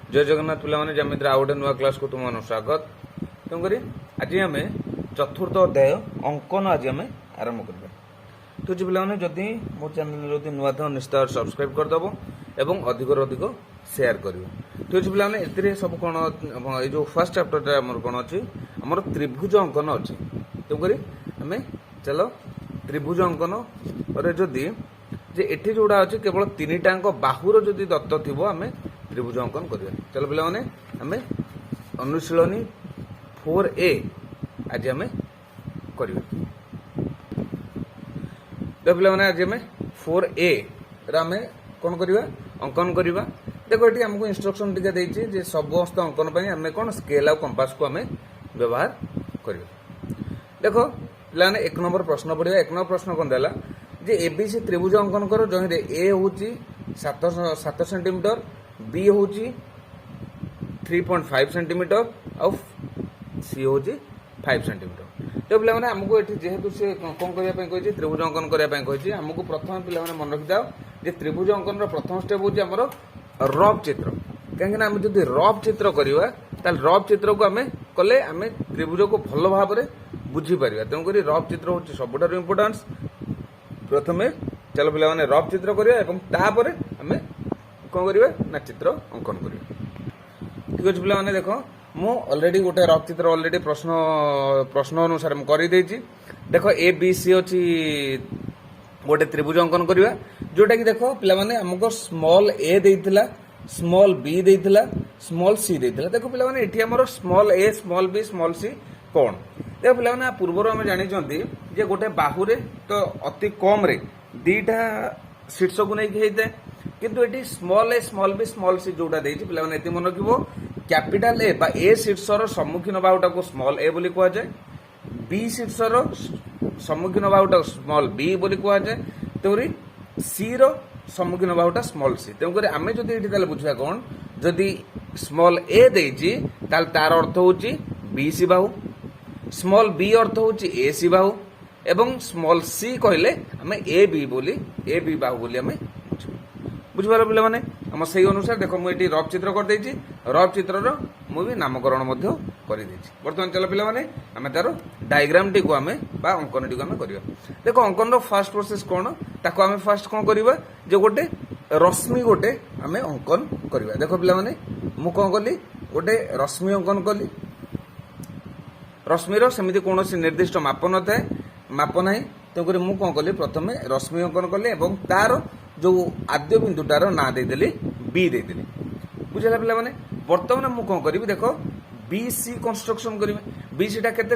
जय जगन्नाथ पिलाने जमित्र आउ गोटे नुआ क्लास को तुम स्वागत। तेणुक आज आम चतुर्थ अध्याय अंकन आज आम आरंभ करवा। तो पिलाने जदि मो चैनल जदि नुआ था निश्चित सब्सक्राइब करदेव एवं अधिक अधिक सेयार कर। तो पिलाने ए सब कौन ये जो फर्स्ट चैप्टर आमर कौन अच्छी आमर त्रिभुज अंकन अच्छी। तेणुक आम चलो त्रिभुज अंकन जदि जे एठी जोड़ा अच्छे केवल तीन टाक बाहुर जदि दत्त थी आम त्रिभुज अंकन करिया। चलो पिला माने आमे अनुशीलनी 4A आज आमे करिया। तो पिला माने आज आमे 4A रामे कोन करिवा अंकन करिवा। देखो एठी हमको इंस्ट्रक्शन टिका देछि जे समस्त अंकन पई आमे कोन स्केल आ कंपास को आमे व्यवहार करिवा। देखो पिला माने 1 नंबर प्रश्न पड़िया। 1 नंबर प्रश्न कोन देला जे एबीसी त्रिभुज अंकन करो जहि रे ए होछि 7 सेंटीमीटर, बी होची 3.5 सेंटीमीटर और सी होची 5 सेंटीमीटर। तो पिला माने हमको एठी जेहेतु से कोन करिया पई कहछि त्रिभुज अंकन करिया पई कहछि हमको प्रथम पिला माने मन रखि जाओ जे त्रिभुज अंकन रो प्रथम स्टेप होची हमरो रफ चित्र। काहे ना हम जदि रफ चित्र करिवा ताल रफ चित्र को हमें कले हमें त्रिभुज को भलो भाव रे बुझी परिवा। तेन करी रफ चित्र होची सबुठार इंपोर्टेंस। प्रथमे चलो पिला माने रफ चित्र करिया एवं तापरे हमें कौन करिवे ना चित्र अंकन करिवे। ठीक अछि पिला माने देखो मु ऑलरेडी गोटे रफ चित्र ऑलरेडी प्रश्न अनुसार हम करि देछि। देखो ए बी सी अछि गोटे त्रिभुज अंकन करिवा जोटा कि देखो पिला माने हमको स्मॉल ए देइथिला, स्मॉल बी देइथिला, स्मॉल सी देइथिला। देखो पिला माने एठी हमरो स्मॉल ए, स्मॉल बी, स्मॉल सी कोन। देखो पिला माने पूर्वरो हम जानि जंती जे गोटे बाहुरे तो अति कम रे दीटा शीर्ष को नै हेइते किंतु एटी स्मॉल ए, स्मॉल बी, स्मॉल सी जोटा देइछि पिला माने एति मन रखिबो कैपिटल ए बा ए शीर्षर सम्मुखीन बाहुटा को स्मॉल ए बोली कुआ जाय, बी शीर्षर सम्मुखीन बाहुटा स्मॉल बी बोली कुआ जाय, तोरी सी रो सम्मुखीन बाहुटा स्मॉल सी। तेणु करी आमे जदि एठी ताले बुझिया कोन जदि स्मॉल ए देइछि ताल तार अर्थ होछि बी सी बाहु, स्मॉल बी अर्थ होछि ए सी बाहु एवं स्मॉल सी कहले आमे ए बी बाहु बोली आमे बुझिबार पिला माने हम सही अनुसार देखो मुझे रफ चित्र कर देछि। रफ चित्र मु भी नामकरण मध्य कर देछि। वर्तमान चलो पिला माने आमे तारो डायग्राम टी को आमे बा अंकन टी को आमे करिया। देखो अंकन रो फर्स्ट प्रोसेस कोन ताको आमे फर्स्ट कोन करिवा जे गोटे रश्मि गोटे आमे अंकन करिवा। देखो पिला माने मु कोन कली गोटे रश्मि अंकन कली। रश्मि रो समिति कोनोसी निर्दिष्ट माप न थाए, माप नाही। तेकरी मु कोन कली प्रथमे रश्मि अंकन कले एवं तार जो आद्य बिंदुटार ना देदेली बी देदेली। बुझला पिला माने वर्तमान मु कोन करिवि देखो बीसी कंस्ट्रक्शन करिवि। बीसी टा केते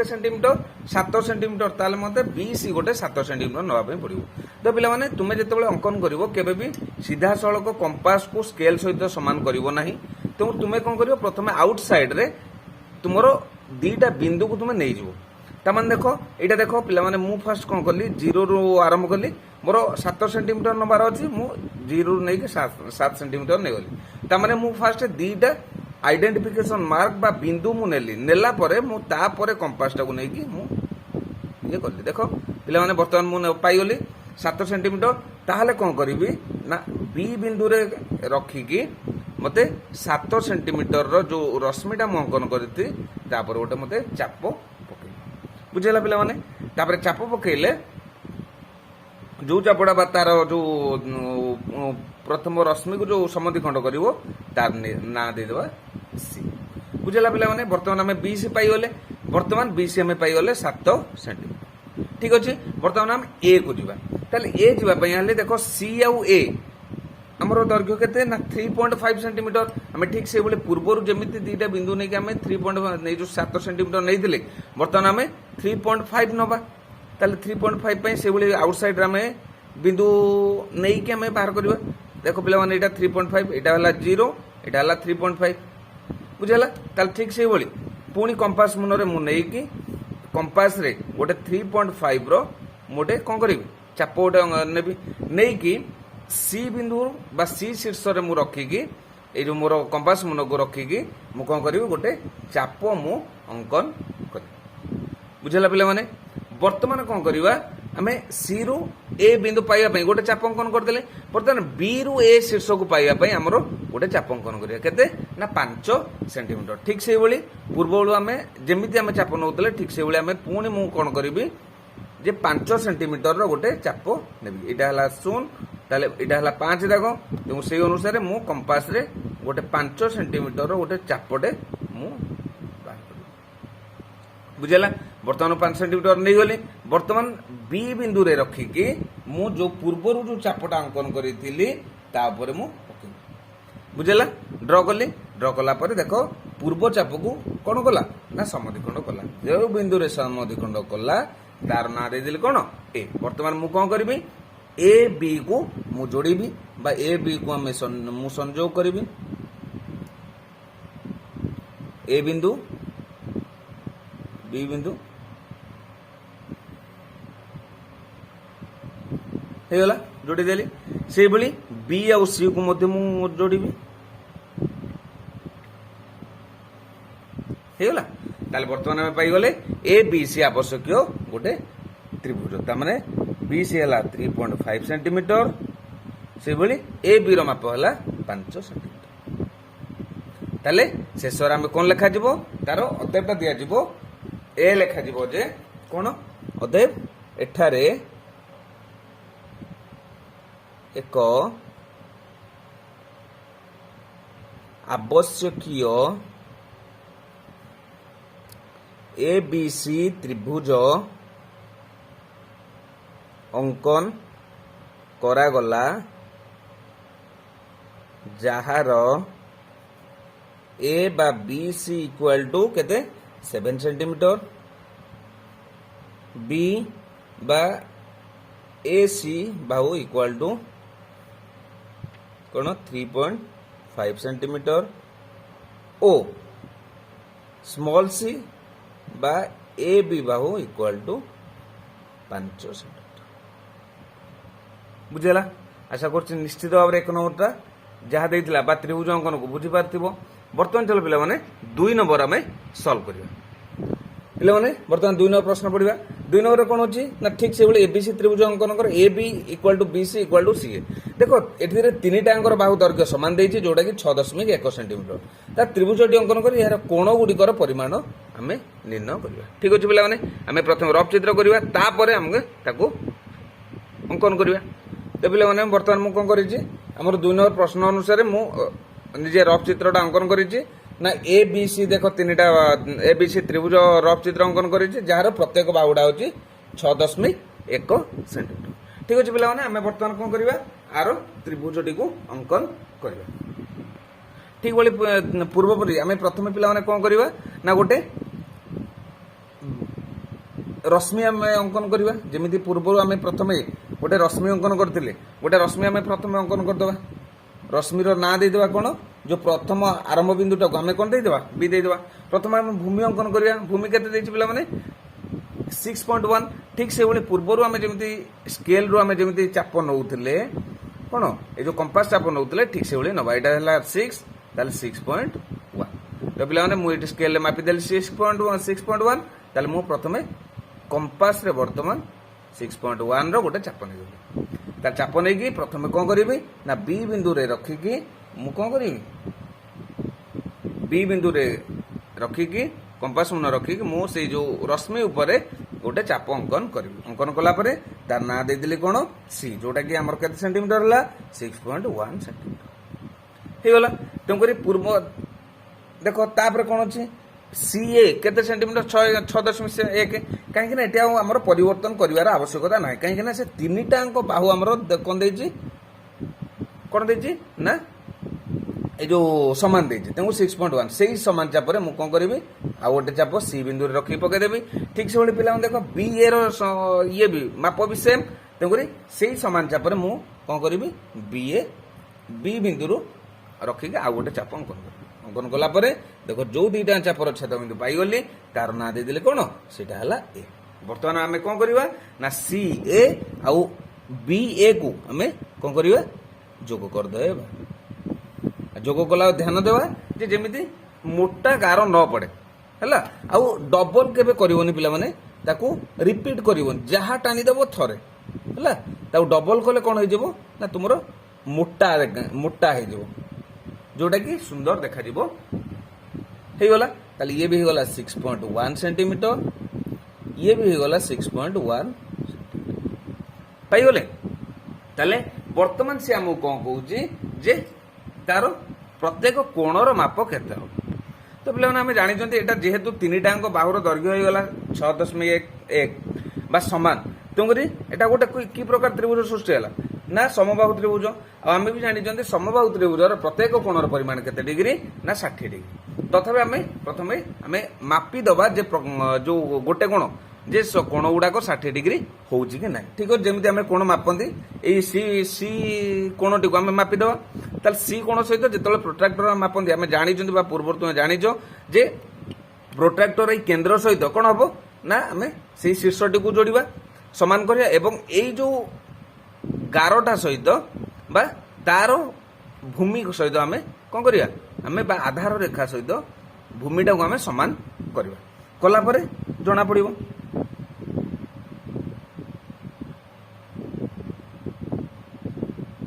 सेंटीमीटर 7 सेंटीमीटर ताले मते बीसी गोटे 7 सेंटीमीटर नवा पे पड़िबो। तो पिला माने तुमे जेतेबेले अंकन करिवो केबे भी सीधा सळक कंपास को स्केल सहित समान करिवो नाही। तो तुमे कोन करिवो प्रथमे आउटसाइड रे तुमरो दीटा बिंदु को तुमे नै जिवो। तामान देखो एटा देखो पिला माने मु फर्स्ट कोन करली 0 रो आरंभ करली मोर 7 सेंटीमीटर नंबर अछि मु 0 रो नै के 7 सेंटीमीटर नै गली। तामाने मु फर्स्ट दीटा आइडेंटिफिकेशन मार्क बा बिंदु मु नेली नेला परे मु ता परे कंपासटा को नै कि मु ये करली। देखो पिला माने वर्तमान मु पाई गली 7 सेंटीमीटर। ताहाले कोन करिवि ना बी बिंदु रे रखी कि मते 7 सेंटीमीटर रो जो रश्मिटा मु अंकन करथि ता पर ओटे मते चाप बुझेला पिला माने तापर चाप पकेले जो चापड़ा बा तार जो प्रथम रश्मि को जो समधि खंड करिवो तार ना दे देबा सी। बुझेला पिला माने वर्तमान हमें बी सी पाई गले। वर्तमान बी सी हमें पाई गले 7 सेंटीमीटर। ठीक अछि वर्तमान हम ए को जिबा। ताले ए जिबा पई हले देखो सी आ ए हमरो दैर्घ्य केते ना 3.5 सेंटीमीटर। हमें ठीक से बोले पूर्वरु जेमिति दीटा बिंदु नै कि हमें 3.5 नै जो 7 सेंटीमीटर नै दिले वर्तमान हमें 3.5 नबा। ताले 3.5 पई से बोले आउटसाइड रे हमें बिंदु नै कि हमें बाहर करबा। देखो पिला माने एटा 3.5 एटा हला 0 एटा हला 3.5 बुझला। ताले ठीक से बोली पुनी कंपास मुनरे मु नै कि कंपास रे गोटे 3.5 रो मोटे कोन करबी चाप गोटे नेबी नै कि सी बिंदु बा सी शीर्ष रे मु रखी कि ए जो मोर कंपास मुन को रखी कि मु कोन करबी गोटे चाप मु अंकन कर। बुझला पिला माने वर्तमान कोन करबा आम सी रु ए बिंदु पाइबा गोटे चाप अंकन करदे बर्तमान बी रु ए शीर्ष को पाइबा आमर गोटे चाप अंकन करिया केते ना 5 सेंटीमीटर ठीक से भली पूर्व बेलू आम जमी आम चाप नौले ठीक से भाई आम पुणी मु कौन करी जे 5 सेंटीमीटर गोटे चाप नेबी इटा हला 0 ताले इटा हला 5 दाग तेणु से अनुसार मु कंपास रे गोटे 5 सेंटीमीटर गोटे चापटे मु बुझेला बर्तमान 5 सेंटीमीटर नहीं गली बर्तमान बी बिंदु रे रखिकी मु जो पूर्वर जो चापटा अंकन करी तापर मु बुझेला ड्र कली ड्र कला पर देखो पूर्व चाप को कौन कला ना समद्विखंड कला जो बिंदु रे समद्विखंड कला तार ना दे दिली कौन ए बर्तमान मु कौन करी ए बी को मु जोड़ीबी बा ए बी को आम मु संयोग करी ए बिंदु बी बिंदु हेगला जोड़ी देली से भली बी आउ सी को मध्य मु जोड़ीबी हेगला ताले वर्तमान में पाई गले ए बी सी आवश्यक गोटे त्रिभुज तामाने बी सी हला 3.5 सेंटीमीटर से भली ए बी रो माप हला 5 सेंटीमीटर ताले शेषर आम कौन लेखा जीवो तार अतएवटा दिया जीवो ए लेखा जीवो जे कौन अतएव एठारे एक आवश्यकीय ए बी सी त्रिभुज अंकन करागला जार ए बा बी सी इक्वल टू केते 7 सेंटीमीटर बी बा ए सी बाहु इक्वल टू कौन 3.5 सेंटीमीटर ओ स्मॉल सी बा A B Bahu equal to 5 centimetre बुझेला आशा कर निश्चित भाव में 1 नंबरटा जहाँ देइथिला बा त्रिभुज अंकन को बुझी पारथिबो बर्तमान चलो पिला माने 2 नंबर आमे सॉल्व करिया पिला माने बर्तमान 2 नंबर प्रश्न पढ़िबा 2 नंबर कोन होची ना ठीक से बोले एबीसी त्रिभुज अंकन कर A B equal to B C equal to C A देखो एथिरे तीनटा अंकर बाहु दैर्घ्य समान देइछि जोटा कि 6.1 सेंटीमीटर ता त्रिभुजटी अंकन कर यार कोण गुडिकर परिमाण आमे निर्णय करिया ठीक अछि पिला माने आमे प्रथम रफ चित्र करिया तापरे हमके ताको अंकन करिया तो पिला माने वर्तमान मु कोन करिछि हमर 2 नंबर प्रश्न अनुसार मु निजे रफ चित्रटा अंकन करिछि ना ए बी सी देखो तीनटा ए बी सी त्रिभुज रफ चित्र अंकन करिछि जार प्रत्येक बाहुडा होछि 6.1 सेंटीमीटर ठीक अछि पिला माने हमें वर्तमान कोन करिवा आरो त्रिभुजटी को अंकन करिवा ठीक बोली पूर्व परि हमें प्रथम पिला माने कोन करिवा ना गोटे रश्मि हमें अंकन करिवा जेमिति पूर्व हमें प्रथम गोटे रश्मि अंकन करथिले गोटे रश्मि हमें प्रथम अंकन कर देबा रश्मिर ना दे देबा कोन जो प्रथम आरंभ बिंदुटा को हमें कौन देवा बी देवा प्रथम हम भूमि अंकन करिया भूमि केते देछि पिला माने 6.1 ठीक से बोले पूर्वरु हमें जेमिति स्केल रो हमें जेमिति चाप नउथिले कोन ए जो कंपास चाप नउथिले ठीक से बोले नबा एटा हला 6 ताले 6.1 तो पिला माने मु एटी स्केल ले मापि देल 6.1 ताले मु प्रथमे कंपास रे वर्तमान 6.1 रो गोटे चाप नै ता चाप नै की प्रथमे कोन करिबी ना बी बिंदु रे रखिकी मु कौन करी बी बिंदु रे रखिकी कंपास मुन रखिकी मु से जो रश्मि उपरे गोटे चाप अंकन करी अंकन कला परे तार ना दे दिली कोन सी जोटा कि हमर केते सेंटीमीटर हला 6.1 सेंटीमीटर हे गला तुम करी पूर्व देखो तापर कोन अछि सी ए केते सेंटीमीटर 6.1 काहे कि ना एटा हमर परिवर्तन करिवार आवश्यकता नै काहे कि ना से तीनटा अंक बाहु हमर कोन देछि ना ए जो समान देछि तेनु 6.1 सेही समान चाप रे मु कोन करबी आ गोटे चाप सी बिंदु रे रखि पके देबी ठीक से बोले पिला देखो बी ए रो ये भी माप भी सेम तेनु करी सेही समान चाप रे मु कोन करबी बी ए बी बिंदु रो रखि के आ गोटे चाप अंकन कला परे देखो जो दुईटा चाप रो छेद बिंदु पाई गली तार ना दे दिले कोन सेटा हला ए वर्तमान हमें कोन करबा ना सी ए आ बी ए को हमें कोन करबा जोग कर देबा जोग कला ध्यान देवा जे जेमिति मोटा गार न पड़े हैला आ डबल केबे करिवनी पिला माने ତାକୁ ରିପିଟ୍ କରିବନି, ଯାହା ଟାଣିଦେବ ଥରେ ହେଲା, ତାକୁ ଡବଲ କଲେ କ'ଣ ହେଇଯିବ ନା ତୁମର ମୋଟା ହେଇଯିବ, ଯୋଉଟାକି ସୁନ୍ଦର ଦେଖାଯିବ। ହେଇଗଲା, ତାହେଲେ ଇଏ ବି ହେଇଗଲା 6.1 ସେଣ୍ଟିମିଟର, ଇଏ ବି ହେଇଗଲା 6.1 ପାଇଗଲେ। ତାହେଲେ ବର୍ତ୍ତମାନ ସେ ଆମକୁ କ'ଣ କହୁଛି ଯେ ତାର ପ୍ରତ୍ୟେକ କୋଣର ମାପ କେତେ ହେବ। ତ ପିଲାମାନେ ଆମେ ଜାଣିଛନ୍ତି ଏଇଟା ଯେହେତୁ ତିନିଟାଙ୍କ ବାହୁର ଦୈର୍ଘ୍ୟ ହେଇଗଲା 6.1 ବା ସମାନ, ତେଣୁକରି ଏଇଟା ଗୋଟେ କି ପ୍ରକାର ତ୍ରିଭୁଜ ସୃଷ୍ଟି ହେଲା ନା ସମବାହୁ ତ୍ରିଭୁଜ। ଆଉ ଆମେ ବି ଜାଣିଛନ୍ତି ସମବାହୁ ତ୍ରିଭୁଜର ପ୍ରତ୍ୟେକ କୋଣର ପରିମାଣ କେତେ ଡିଗ୍ରୀ ନା 60 ଡିଗ୍ରୀ। ତଥାପି ଆମେ ପ୍ରଥମେ ମାପିଦେବା ଯେ ଯୋଉ ଗୋଟେ କୋଣ ଯେ କୋଣ ଗୁଡାକ 60 ଡିଗ୍ରୀ ହଉଛି କି ନାହିଁ। ଠିକ ଅଛି, ଯେମିତି ଆମେ କୋଣ ମାପନ୍ତି ଏଇ ସି କୋଣଟିକୁ ଆମେ ମାପିଦେବା। ତାହେଲେ ସି କୋଣ ସହିତ ଯେତେବେଳେ ପ୍ରୋଟ୍ରାକ୍ଟର ମାପନ୍ତି ଆମେ ଜାଣିଛନ୍ତି ବା ପୂର୍ବରୁ ତୁମେ ଜାଣିଛ ଯେ ପ୍ରୋଟ୍ରାକ୍ଟର ଏଇ କେନ୍ଦ୍ର ସହିତ କ'ଣ ହବ ନା ଆମେ ସେଇ ଶୀର୍ଷଟିକୁ ଯୋଡ଼ିବା, ସମାନ କରିବା ଏବଂ ଏଇ ଯୋଉ ଗାରଟା ସହିତ ବା ତାର ଭୂମି ସହିତ ଆମେ କ'ଣ କରିବା, ଆମେ ବା ଆଧାର ରେଖା ସହିତ ଭୂମିଟାକୁ ଆମେ ସମାନ କରିବା। କଲା ପରେ ଜଣା ପଡ଼ିବ।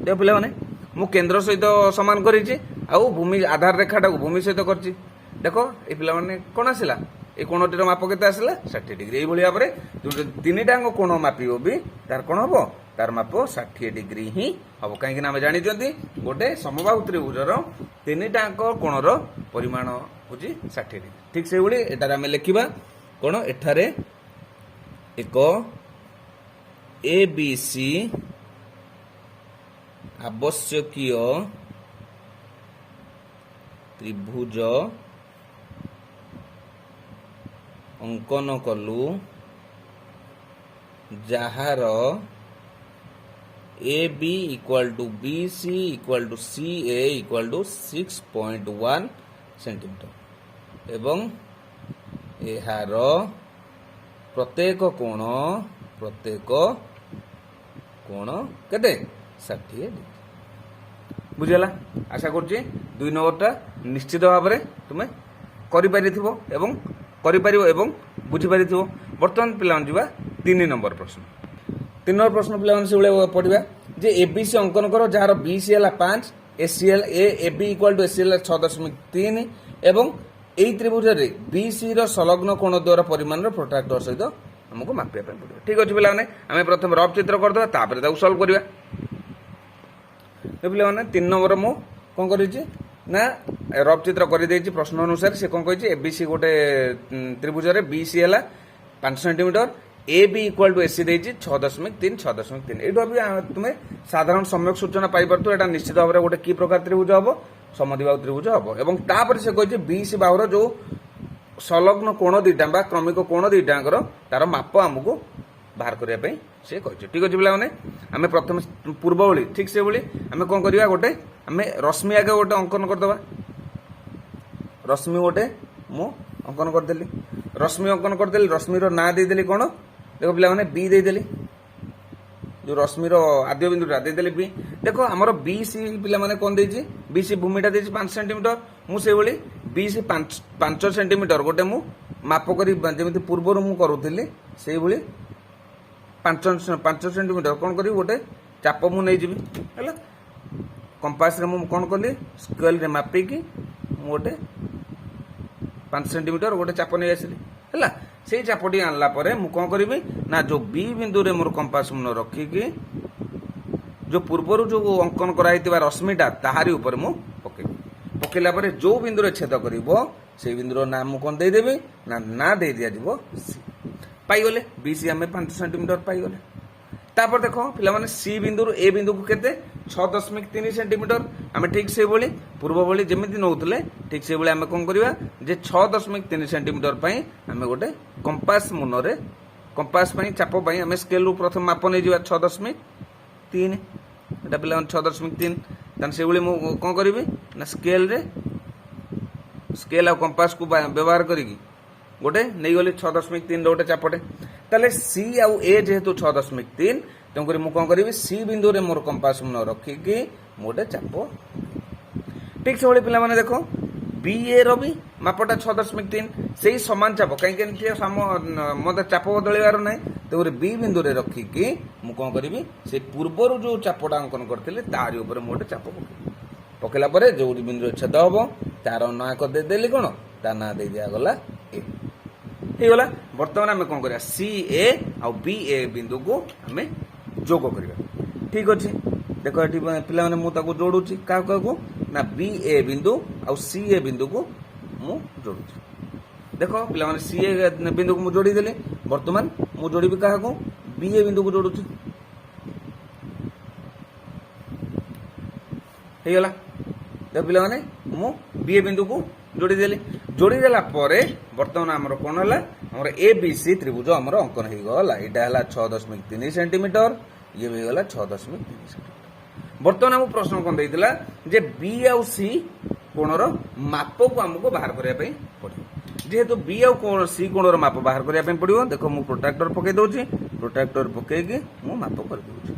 ଦେଖ ପିଲାମାନେ, ମୁଁ କେନ୍ଦ୍ର ସହିତ ସମାନ କରିଛି ଆଉ ଭୂମି ଆଧାର ରେଖାଟାକୁ ଭୂମି ସହିତ କରିଛି। ଦେଖ ଏ ପିଲାମାନେ କ'ଣ ଆସିଲା, এই কোণটির মাপ কেতে আসলে 60 ডিগ্রি। এইভাবে ভাবে তিনটাঙ্গ কোণ মাপিব বি তার কোণ হব, তার মাপ 60 ডিগ্রি হি হব। কাইকি আমি জানিছন্তি গোটে সমবাহু ত্রিভুজর তিনটাঙ্ক কোণর পরিমাণ হচ্ছে 60 ডিগ্রি। ঠিক সেইভাবে এটারে আমি লিখিবা কোণ, এঠারে এক এ বি সি আবশ্যকীয় ত্রিভুজ অঙ্কন কলু, যাহার A B equal to B C equal to C A equal to 6.1 centimetre এবং এହାର প্রত্যেক কোণ কেতে 60 ডিগ্রি। বুঝিলা? আশা করছি 2 নম্বরটা নিশ্চিত ভাবে তুমি করিপারিথিব এবং বুঝিপারিথিব। বর্তমান পিলাମାନେ ଯିବା 3 নম্বর প্রশ্ন। 3 নম্বর প্রশ্ন পিলাମାନେ সেভাবে পড়িবা যে এবিসি অঙ্কন কর, যার বিসি হল 5, এসিএল এবি ইকুয়াল টু এসিএল 6.3 এবং এই ত্রিভুজরে বিসি র সংলগ্ন কোণ দ্বারা পরিমাণর প্রোট্রাক্টর সহিত আমাকে মাপিয়া ପାଇଁ পড়িব। ঠিক আছে পিলাମାନେ, আমি প্রথমে রফ চিত্র করদেবা, তারপরে তাকে সলভ করিবা। পিলাମାନେ 3 নম্বর মু কোন করিছি না রফ চিত্র করে দিয়েছি প্রশ্ন অনুসারে। সে কোন কইছে এবিসি গোটে ত্রিভুজরে বিসি হল 5 centimetre, A B equal to AC দিয়েছি 6.3 6.3। এইটু তুমি সাধারণ সম্যক সূচনা পাইপারতো এটা নিশ্চিত ভাবে গোটে কি প্রকার ত্রিভুজ হব, সমদ্বিবাহু ত্রিভুজ হব। এবং তারপরে সে কইছে বিসি বাহুর যে সংলগ্ন কোণ দুইটা বা ক্রমিক কোণ দুইটাঙ্কর তার মাপ আমକୁ বাহার করা সে কইছে। ঠিক আছে পিলাମାନେ, আমি প্রথমে পূর্বভଳି ঠিক সেভাবে আমি কোন করিবা, গোটে আমি রশ্মি আগে গোটে অঙ্কন করদেবা। রশ্মি গোটে মু অঙ্কন করদেলি, রশ্মি অঙ্কন করদেলি, রশ্মির না ଦେଇଦେଲି কোণ, দেখো পিলাମାନେ বি ଦେଇଦେଲି, যে রশ্মির আদ্য বিন্দুটা ଦେଇଦେଲି বি। দেখো আমার বিসি পিলাମାନେ কোন ଦେଇছি, বিসি ভূমিটা ଦେଇছি 5 সেন্টিমিটার। মু সেইভাবে বিসি 5 সেন্টিমিটার গোটে মু মাপ করি, যেମିତି পূর্বରୁ মু করুଥିଲି সেইভাবে 5 সেন্টিমিটার কোণ করি গোটে চাপ মু নেইଯିବି ହେଲା। কম্পাসরে মু কোণ কলি, স্কেলরে মাপিকি মু গোটে 5 সেন্টিমিটার গোটে চাপ নেই আসিলি ହେଲା। সেই চাপটি আনলা পরে মু কোণ করিবি না, যে বি বিন্দুরে মোর কম্পাস মু রখিকি যে পূর্বরু যে অঙ্কন করা হইতিবা রশ্মিটা তাহারি উপরে মু পকাইবি। পকাইলা পরে যে বিন্দুরে ছেদ করিব সেই বিন্দুর নাম মু কোণ দেইদেবি না দেই দিয়া দিব সি। পাইগলে বিসি আমি 5 সেন্টিমিটার পাইগলে। তারপর দেখো পিলাମାନେ সি বিন্দুর এ বিন্দুକୁ কেতে 6.3 সেন্টিমিটার। আমি ঠিক সেইভাবে পূর্বভଳି যেମିତି নউতলে ঠিক সেইভাবে আমি কোন করিবা যে 6.3 সেন্টিমিটার পাই আমি গোটে কম্পাস মুନରେ কম্পাস পাই চাপ পাই আমি স্কেল রু প্রথম মাপ নেই ଯିବା 6.3। এটা পিলাମାନେ 6.3। তাহলে সেইভাবে মু কোন করিবি না স্কেল আর কম্পাস কু ব্যবহার করিকি গোটে নেইগলি 6.3 গোটে চাপটে। তাহলে সি আউ এ যেহেতু 6.3, তেমনি মু কম করিবি সি বিন্দুরে মোর কম্পাস মু রখিকি গোটে চাপ। ঠিক সেভাবে পিলাମାନେ দেখো बी ए री मापटा 6.3 से ही सामान चाप कहीं मत चाप बदलवार ना तेज बी बिंदु रखिकी मुझे कौन करी से पूर्वर जो चापटा अंकन करते तारी मुझे चाप पकेला जो बिंदु छेद हम तार ना देदेली कौन ता ना दे दिगला ए होगा बर्तमान आम कौन कर सी ए आउ बी ए बिंदु को आम जोग करवा ठीक अच्छे देख ये पिला मुझे जोड़ूची क्या ना बी ए बिंदु आउ सी ए बिंदु को मु जोड़ूची देख पिला सी ए बिंदु को जोड़ी देली बर्तमान मु जोड़ी क्या बी ए बिंदु को जोड़ूची होगा देख पिला मु बी ए बिंदु को जोड़ी देली जोड़ीदेला बर्तमान आमर कौन है आमर ए बी सी त्रिभुज आमर अंकन हो गला यहाँ 6.3 सेंटीमीटर ये भी गला 6.3 सेंटीमीटर बर्तमान आम प्रश्न कौन देता जे बी आउ सी कोणर माप को आमको बाहर करने पड़ो जेहेतु बी आउ सी कोणर माप बाहर करने पड़ो देख मु प्रोट्राक्टर पकई दूसरी प्रोट्राक्टर पकईकि मु माप कर दूसरी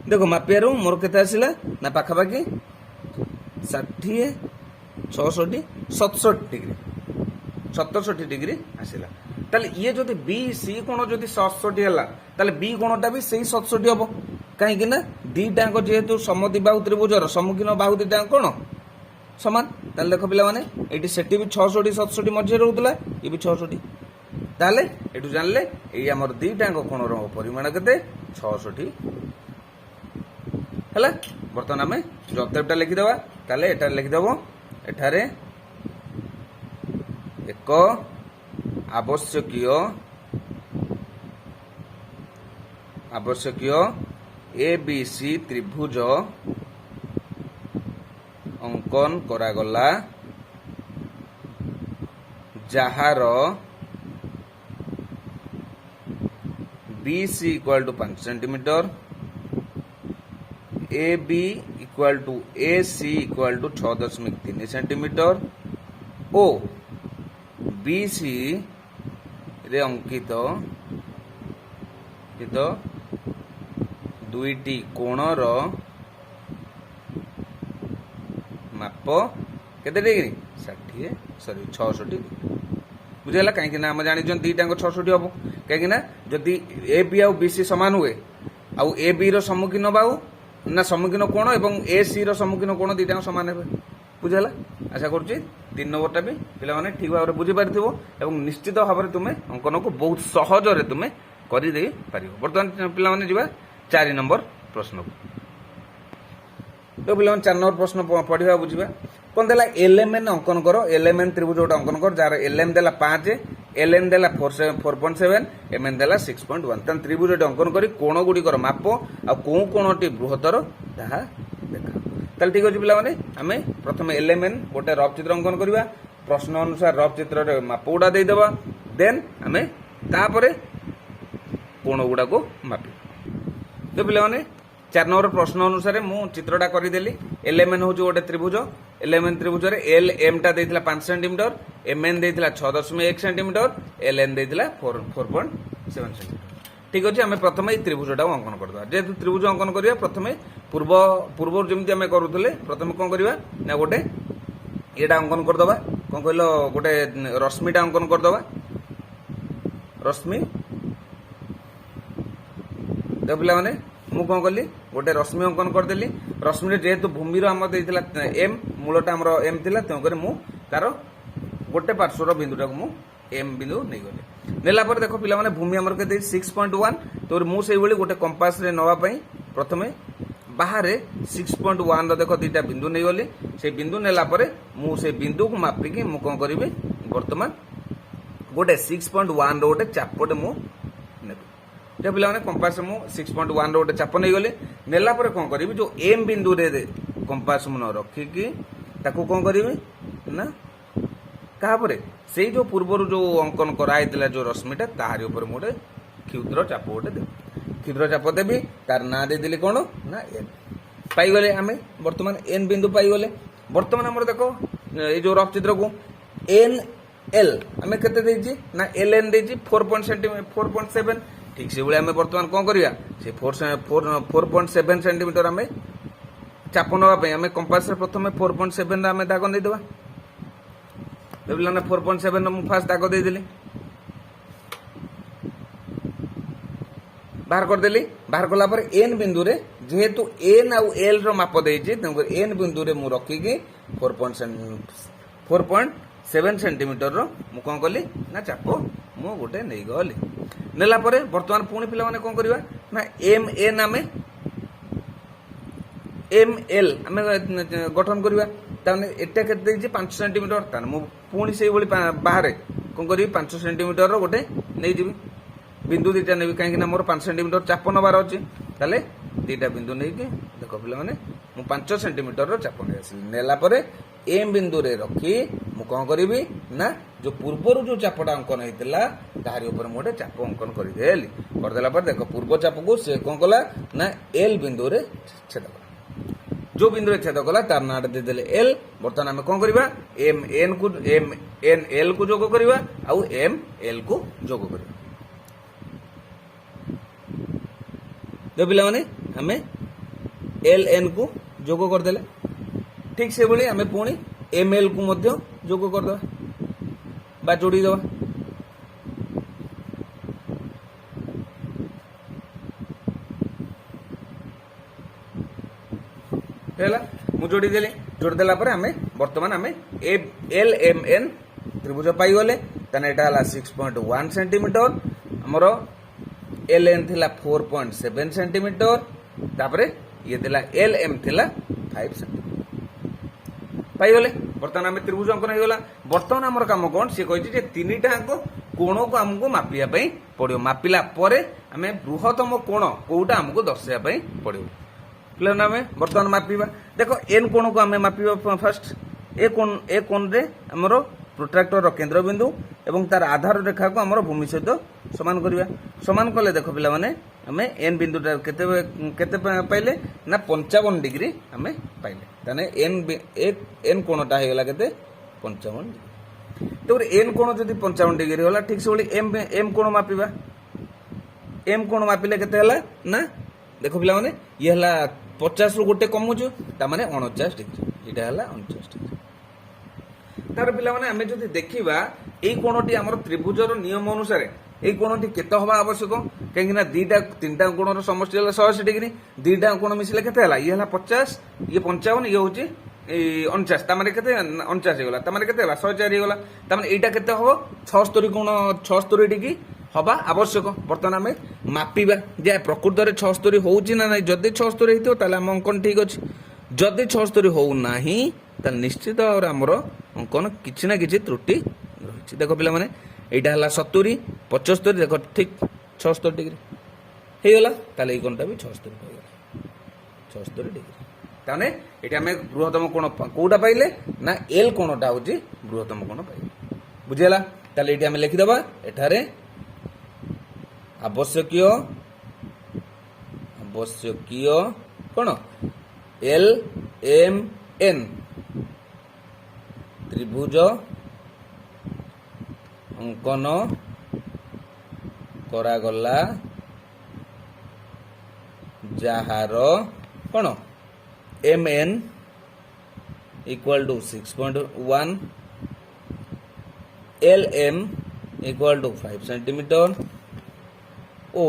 देख मापियार मोर केते आसिला ना पाखापाखि 60 66 67 डिग्री 67 डिग्री आसिला ताले ये जो बी सी कोण जो 67 है ताले बी कोणटा भी सही 67 हम कहीं दीटाक जेहेतु समद्विबाहु त्रिभुजर सम्मुखीन बाहु दीटा कौन सामान ताले देख पिला माने एटी सेठी भी 66 67 मध्य रहउतला ये भी 66 ताले एटू जानले एई हमर दीटाक कोणर परिमाण केते 66 हला बर्तमान आम जो अतएवटा लिखिदेवा ताले एटा लिखिदेव एठारे एक आवश्यकीय ए बी सी त्रिभुज अंकन करागला जार B C equal to 5 centimetre A B equal to A C equal to 6.3 centimetre ओ बी सी रे अंकित दुईटी कोणर माप केते डिग्री 66 डिग्री बुझेगा कहीं आम जानी दीटा 66 हम कहीं जदि ए बी आउ बी सी सामान हुए आउ ए बी सम्मुखीन बाहु ना सम्मुखीन कोण एवं ए सी सम्मुखीन कोण दीटा सामान है बुझेगा आशा करुच्ची 3 नंबरटा भी पिला ठीक भाव में बुझीपार निश्चित भाव में तुम्हें अंकन को बहुत सहजरे तुम्हें करदे पार बर्तमान पिला 4 नंबर प्रश्न को तो पिला 4 नंबर प्रश्न पढ़ा बुझा कौन देला एलएमएन अंकन कर एलएमएन त्रिभुज गोटे अंकन कर जार एलएम देला 5 एलएन देला 4.7 एमएन देला 6.1 तेन त्रिभुज अंकन कर कोण गुड़िकर माप आ कौ कोणटी बृहत्तर ताहा देखा ताल ठीक अच्छे पे आम प्रथम एलएमएन गोटे रफ चित्र अंकन करवा प्रश्न अनुसार रफ चित्र माप गुड़ा देदेबा देन आम तापर कोण गुड़ा को मापी तो पे 4 नंबर प्रश्न अनुसार मु चित्रटा करदेली एलएमएन हूँ गोटे त्रिभुज एलएमएन त्रिभुज एल एम टा 5 centimetre MN 6.1 centimetre LN 4.7 centimetre ठीक अच्छे आम प्रथम ये त्रिभुजटा अंकन करदे जेहेतु त्रिभुज अंकन करा प्रथम पूर्व जमी आम करूले प्रथम कौन करवा ना गोटे ये अंकन करदे कौन कहल गोटे रश्मिटा अंकन करदे रश्मि देख पिला मु कौन कली गोटे रश्मि अंकन करदेली रश्मि जेहेतु भूमि आम एम मूलटा आम एम थी तेणुक तार गोटे पार्श्वर बिंदुटा को एम बिंदु नहीं गली नेला पर देख पिला भूमि आमर के 6.1 तो मुझे गोटे कंपास रे नवाई प्रथम बाहर 6.1 देख दीटा बिंदु नहीं गली से बिंदु नेला मुझे बिंदु को मापिकी मु कौन करी बर्तमान गोटे 6.1 रोटे चापटे मु जब पिला कंपास मु 6.1 रोटे चाप नहीं गली नेला कौन करी जो एम बिंदु रे कंपास मु न रखिकी ताकू कौन करी ना कापर से जो पूर्वर जो अंकन कराई जो रश्मिटा ताहारी ऊपर गोटे क्षुद्र चाप गोटे देवी क्षुद्र चाप देवी तार ना देदेली कौन ना एन पाईगले आम बर्तमान एन बिंदु पाईगले बर्तमान आम देख ये जो रफ चित्र को एन एल आम के ना एल एन 4.7 ठीक से भाई आम बर्तमान कौन करवा से 4.7 सेंटीमीटर आम ଚାପ ନେବା ପାଇଁ ଆମେ କମ୍ପାସରେ ପ୍ରଥମେ 4.7 ଆମେ ଦାଗ ଦେଇଦେବା। ପିଲାମାନେ 4.7 ମୁଁ ଫାଷ୍ଟ ଦାଗ ଦେଇଦେଲି, ବାହାର କରିଦେଲି। ବାହାର କଲା ପରେ ଏନ୍ ବିନ୍ଦୁରେ ଯେହେତୁ ଏନ୍ ଆଉ ଏଲ୍ ର ମାପ ଦେଇଛି, ତେଣୁକରି ଏନ୍ ବିନ୍ଦୁରେ ମୁଁ ରଖିକି 4.7 ସେଣ୍ଟିମିଟରର ମୁଁ କ'ଣ କଲି ନା ଚାପ ମୁଁ ଗୋଟେ ନେଇଗଲି। ନେଲା ପରେ ବର୍ତ୍ତମାନ ପୁଣି ପିଲାମାନେ କ'ଣ କରିବା ନା ଏମ୍ ଏନ୍ ଆମେ ଏମ୍ ଏଲ୍ ଆମେ ଗଠନ କରିବା। ତାହେଲେ ଏଟା କେତେ ଦେଇଛି 5 ସେଣ୍ଟିମିଟର, ତାହେଲେ ମୁଁ ପୁଣି ସେଇଭଳି ବାହାରେ କ'ଣ କରିବି 5 ସେଣ୍ଟିମିଟରର ଗୋଟେ ନେଇଯିବି। ବିନ୍ଦୁ ଦୁଇଟା ନେବି, କାହିଁକି ନା ମୋର 5 ସେଣ୍ଟିମିଟର ଚାପ ନେବାର ଅଛି। ତାହେଲେ ଦୁଇଟା ବିନ୍ଦୁ ନେଇକି ଦେଖ ପିଲାମାନେ ମୁଁ 5 ସେଣ୍ଟିମିଟରର ଚାପ ନେଇ ଆସିଲି। ନେଲା ପରେ ଏମ୍ ବିନ୍ଦୁରେ ରଖି ମୁଁ କ'ଣ କରିବି ନା ଯେଉଁ ପୂର୍ବରୁ ଯେଉଁ ଚାପଟା ଅଙ୍କନ ହେଇଥିଲା ତାହାରି ଉପରେ ମୁଁ ଗୋଟେ ଚାପ ଅଙ୍କନ କରିଦେଲି। କରିଦେଲା ପରେ ଦେଖ ପୂର୍ବ ଚାପକୁ ସେ କ'ଣ କଲା ନା ଏଲ୍ ବିନ୍ଦୁରେ ଛେଦ କଲା। ଯେଉଁ ବିନ୍ଦୁରେ ଛେଦ କଲା ତାର ନାଁଟା ଦେଇଦେଲେ ଏଲ୍। ବର୍ତ୍ତମାନ ଆମେ କ'ଣ କରିବା ଏମ୍ ଏନ୍ ଏଲ୍ କୁ ଯୋଗ କରିବା ଆଉ ଏମ୍ ଏଲ୍ କୁ ଯୋଗ କରିବା। ପିଲାମାନେ ଆମେ ଏଲ୍ ଏନ୍ କୁ ଯୋଗ କରିଦେଲେ, ଠିକ୍ ସେଭଳି ଆମେ ପୁଣି ଏମ୍ ଏଲ୍ କୁ ମଧ୍ୟ ଯୋଗ କରିଦେବା ବା ଯୋଡ଼ିଦେବା। ହେଲା ମୁଁ ଯୋଡ଼ିଦେଲି। ଯୋଡ଼ିଦେଲା ପରେ ଆମେ ବର୍ତ୍ତମାନ ଆମେ ଏଲ୍ ଏମ୍ ଏନ୍ ତ୍ରିଭୁଜ ପାଇଗଲେ। ତାହେଲେ ଏଇଟା ହେଲା 6.1 ସେଣ୍ଟିମିଟର, ଆମର एल एन थिला 4.7 सेंटीमीटर, तापरे ये थिला एल एम थिला 5 सेंटीमीटर पाइगले। बर्तमान आम त्रिभुज अंकन हो गला। बर्तमान आम कम कौन सी कही तीनटा कोण को आमको मापिया पड़ो। मापिला परे आम बृहत्तम कोण कोटा आमको दर्शाइबा पड़ो। पिलाने आम बर्तमान मापिबा। देख एन कोण को आम मापिबा फास्ट ए कोण रे आमर प्रोट्राक्टर केंद्र बिंदु एवं तार आधार रेखा को आमर भूमि सहित समान करवा। समान कले देख पिला माने आम एन बिंदुटा केते केते पाइले ना 55 डिग्री आम पाइले। ताने एन कोणटा हो गला केते 55 डिग्री। तो एन कोण जदि 55 डिग्री होला ठीक से एम कोण मापिबा। एम कोण मापिले केते होला ना देख पिला माने ये हला 50 रु गोटे कमुचु ता माने 49 डिग्री। एटा हला 49 डिग्री। तार पिला माने आमे जदि देखिबा एई कोणटी हमर त्रिभुजर नियम अनुसार এই কোণটি কেতে হওয়া আবশ্যক কাହିଁକି না দুইটা তিনটা কোণর সমষ্টি হল 180 ডিগ্রি। দুইটা কোণ মিশিলে কেতে হলা ইয়ে হলা 50 ইয়ে 55 ইয়ে হচ্ছে 49 তার মানে কেতে 49 হয়ে তার মানে কেতে হলা 104 হয়ে তার মানে এইটা কেতে হব 76 কোণ 76 ডিগ্রি হবা আবশ্যক। বর্তমান আমি মাপিবা যে প্রকৃতরে 76 হচ্ছে না নাই। যদি 76 হইতো তাহলে আম অঙ্কন ঠিক আছে। যদি 76 হউ নাহি তাহলে নিশ্চিত ভাবে আমার অঙ্কন কিছু না কিছু ত্রুটি রয়েছে। দেখো পিলা মানে এইটা হল 70 75 দেখ ঠিক 76 ডিগ্রি হয়ে গলা। তাহলে এই কোণটা বি 76 হয়ে গলা 76 ডিগ্রি। তাহলে এটা আমি বৃহত্তম কোণ কোটা পাইলে না এল কোণটা হচ্ছে বৃহত্তম কোণ পাইলে। বুঝিলা? তাহলে এটি আমি লিখি দেবা এঠারে আবশ্যকীয় কোণ এল এম এন ত্রিভুজ অঙ্কন କରାଗଲା ଯାହାର କ'ଣ M N equal to 6.1 L M equal to 5 centimetre O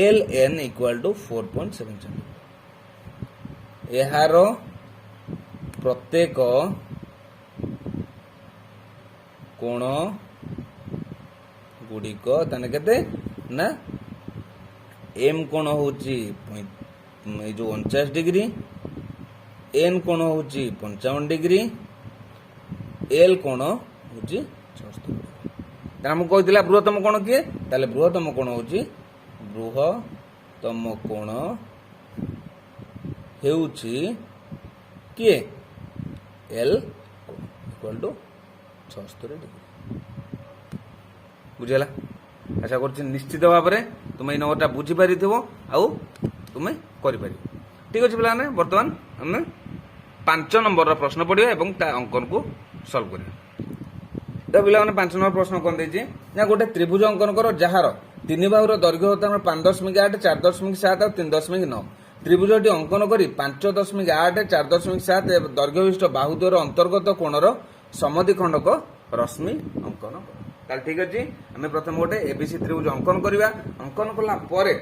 L N equal to 4.7 centimetre. ଏହାର ପ୍ରତ୍ୟେକ କୋଣ गुड़िक ताने केते ना एम कोण होची जो 49 डिग्री, एन कोण होची 55 डिग्री, एल कोण होची 76 डिग्री। हम कहितला बृहत्तम कोण किए ताले बृहत्तम कोण होची बृहत्तम कोण हेउची किए एल इक्वल टू 76 डिग्री। बुझेला? आशा कर निश्चित भाव में तुम ये नंबरटा बुझीपारी आउ तुम्हें कर। ठीक अच्छे पे बर्तमान आम 5 नंबर प्रश्न पढ़ा और अंकन को सल्व कर। तो पे 5 नंबर प्रश्न कौन देती ना गोटे त्रिभुज अंकन कर जार 3 बाहुर दैर्घ्य होता 5.8 4.7 और 3.9 ତ୍ରିଭୁଜଟି ଅଙ୍କନ କରି 5.8 4.7 ଦୈର୍ଘ୍ୟ ବିଶିଷ୍ଟ ବାହୁ ଦ୍ୱୟର ଅନ୍ତର୍ଗତ କୋଣର ସମଦ୍ୱିଖଣ୍ଡକ ରଶ୍ମି ଅଙ୍କନ କର। ତାହେଲେ ଠିକ ଅଛି, ଆମେ ପ୍ରଥମେ ଗୋଟେ ଏବିସି ତ୍ରିଭୁଜ ଅଙ୍କନ କରିବା। ଅଙ୍କନ କଲା ପରେ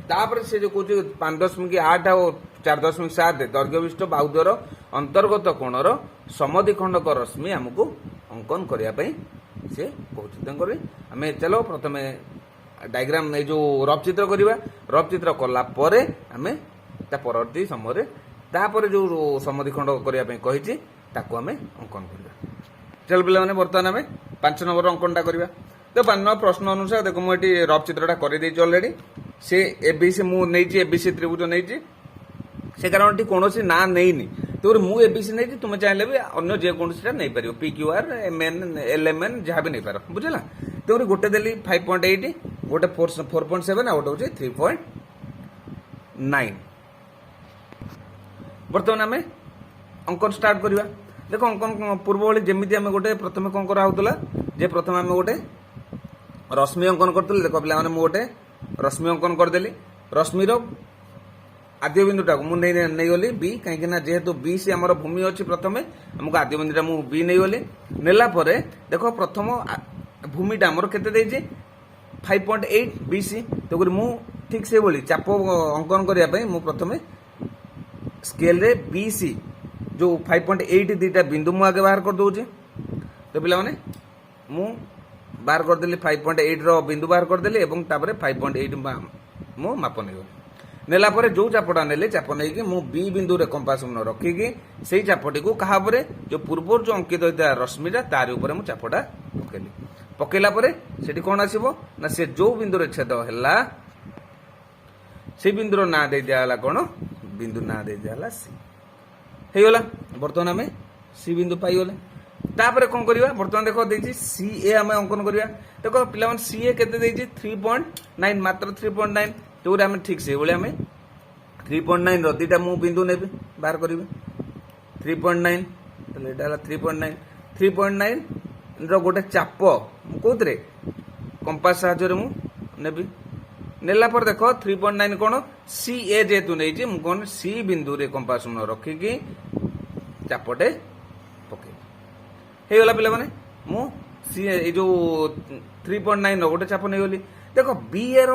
ତାପରେ ସେ ଯୋଉ କହୁଛି 5.8 ଆଉ 4.7 ଦୈର୍ଘ୍ୟ ବିଶିଷ୍ଟ ବାହୁ ଦ୍ୱୟର ଅନ୍ତର୍ଗତ କୋଣର ସମଦ୍ୱିଖଣ୍ଡକ ରଶ୍ମି ଆମକୁ ଅଙ୍କନ କରିବା ପାଇଁ ସେ କହୁଛି। ତେଣୁକରି ଆମେ ଚାଲ ପ୍ରଥମେ ଡାଇଗ୍ରାମ ଏଇ ଯୋଉ ରଫ୍ ଚିତ୍ର କରିବା। ରଫ୍ ଚିତ୍ର କଲା ପରେ ଆମେ ତା ପରବର୍ତ୍ତୀ ସମୟରେ ତାପରେ ଯୋଉ ସମଦ୍ୱିଖଣ୍ଡ କରିବା ପାଇଁ କହିଛି ତାକୁ ଆମେ ଅଙ୍କନ କରିବା। ଚାଲ ପିଲାମାନେ ବର୍ତ୍ତମାନ ଆମେ 5 ନମ୍ବର ଅଙ୍କନଟା କରିବା। ତ 5 ନମ୍ବର ପ୍ରଶ୍ନ ଅନୁସାରେ ଦେଖ ମୁଁ ଏଠି ରଫ୍ ଚିତ୍ରଟା କରିଦେଇଛି ଅଲରେଡି। ସେ ଏବିସି ମୁଁ ନେଇଛି, ଏବିସି ତ୍ରିଭୁଜ ନେଇଛି। ସେ କାରଣ ଏଠି କୌଣସି ନାଁ ନେଇନି, ତେଣୁ ମୁଁ ଏବିସି ନେଇଛି, ତୁମେ ଚାହିଁଲେ ବି ଅନ୍ୟ ଯେକୌଣସିଟା ନେଇପାରିବ, PQR MN LMN ଯାହା ବି ନେଇପାର, ବୁଝିଲା। ତେଣୁ ଗୋଟେ ଦେଲି 5.8, ଗୋଟେ 4.7 ଆଉ ଗୋଟେ ହଉଛି 3.9। ବର୍ତ୍ତମାନ ଆମେ ଅଙ୍କନ ଷ୍ଟାର୍ଟ କରିବା। ଦେଖ ଅଙ୍କନ ପୂର୍ବ ଭଳି ଯେମିତି ଆମେ ଗୋଟେ ପ୍ରଥମେ କ'ଣ କରାହେଉଥିଲା ଯେ ପ୍ରଥମେ ଆମେ ଗୋଟେ ରଶ୍ମି ଅଙ୍କନ କରୁଥିଲେ। ଦେଖ ପିଲାମାନେ ମୁଁ ଗୋଟେ ରଶ୍ମି ଅଙ୍କନ କରିଦେଲି। ରଶ୍ମିର ଆଦ୍ୟ ବିନ୍ଦୁଟାକୁ ମୁଁ ନେଇଗଲି B, କାହିଁକି ନା ଯେହେତୁ BC ଆମର ଭୂମି ଅଛି, ପ୍ରଥମେ ଆମକୁ ଆଦ୍ୟ ବିନ୍ଦୁଟା ମୁଁ B ନେଇଗଲି। ନେଲା ପରେ ଦେଖ ପ୍ରଥମ ଭୂମିଟା ଆମର କେତେ ଦେଇଛି 5.8 BC। ତେଣୁକରି ମୁଁ ଠିକ୍ ସେଇଭଳି ଚାପ ଅଙ୍କନ କରିବା ପାଇଁ ମୁଁ ପ୍ରଥମେ ସ୍କେଲରେ BC ଯୋଉ 5.8 ଦୁଇଟା ବିନ୍ଦୁ ମୁଁ ଆଗେ ବାହାର କରିଦେଉଛି। ତ ପିଲାମାନେ ମୁଁ ବାହାର କରିଦେଲି 5.8 ର ବିନ୍ଦୁ ବାହାର କରିଦେଲି ଏବଂ ତାପରେ 5.8 ମୁଁ ମାପ ନେଇଗଲି। ନେଲା ପରେ ଯୋଉ ଚାପଟା ନେଲି, ଚାପ ନେଇକି ମୁଁ B ବିନ୍ଦୁରେ କମ୍ପାସ ରଖିକି ସେଇ ଚାପଟିକୁ କାହା ଉପରେ ଯୋଉ ପୂର୍ବରୁ ଯୋଉ ଅଙ୍କିତ ହୋଇଥିବା ରଶ୍ମିଟା ତାରି ଉପରେ ମୁଁ ଚାପଟା ପକେଇଲି। ପକେଇଲା ପରେ ସେଠି କ'ଣ ଆସିବ ନା ସେ ଯୋଉ ବିନ୍ଦୁରେ ଛେଦ ହେଲା ସେଇ ବିନ୍ଦୁର ନାଁ ଦେଇ ଦିଆଗଲା କ'ଣ, ବିନ୍ଦୁ ନାଁ ଦେଇ ଦିଆଗଲା C। ହେଇଗଲା। ବର୍ତ୍ତମାନ ଆମେ C ବିନ୍ଦୁ ପାଇଗଲେ। ତାପରେ କ'ଣ କରିବା, ବର୍ତ୍ତମାନ ଦେଖ ଦେଇଛି CA ଆମେ ଅଙ୍କନ କରିବା। ଦେଖ ପିଲାମାନେ CA କେତେ ଦେଇଛି 3.9, ମାତ୍ର 3.9। ଯୋଉଟା ଆମେ ଠିକ୍ ସେଇଭଳି ଆମେ 3.9 ର ଦୁଇଟା ମୁଁ ବିନ୍ଦୁ ନେବି, ବାହାର କରିବି 3.9। ତାହେଲେ ଏଇଟା ହେଲା 3.9। 3.9 ର ଗୋଟେ ଚାପ ମୁଁ କୋଉଥିରେ କମ୍ପାସ ସାହାଯ୍ୟରେ ମୁଁ ନେବି। ନେଲା ପରେ ଦେଖ 3.9 କ'ଣ CA ଯେହେତୁ ନେଇଛି, ମୁଁ କ'ଣ C ବିନ୍ଦୁରେ କମ୍ପାସ ରଖିକି ଚାପଟେ ପକେଇବି। ହେଇଗଲା ପିଲାମାନେ, ମୁଁ ଏଇ ଯୋଉ 3.9 ର ଗୋଟେ ଚାପ ନେଇଗଲି। ଦେଖ BA ର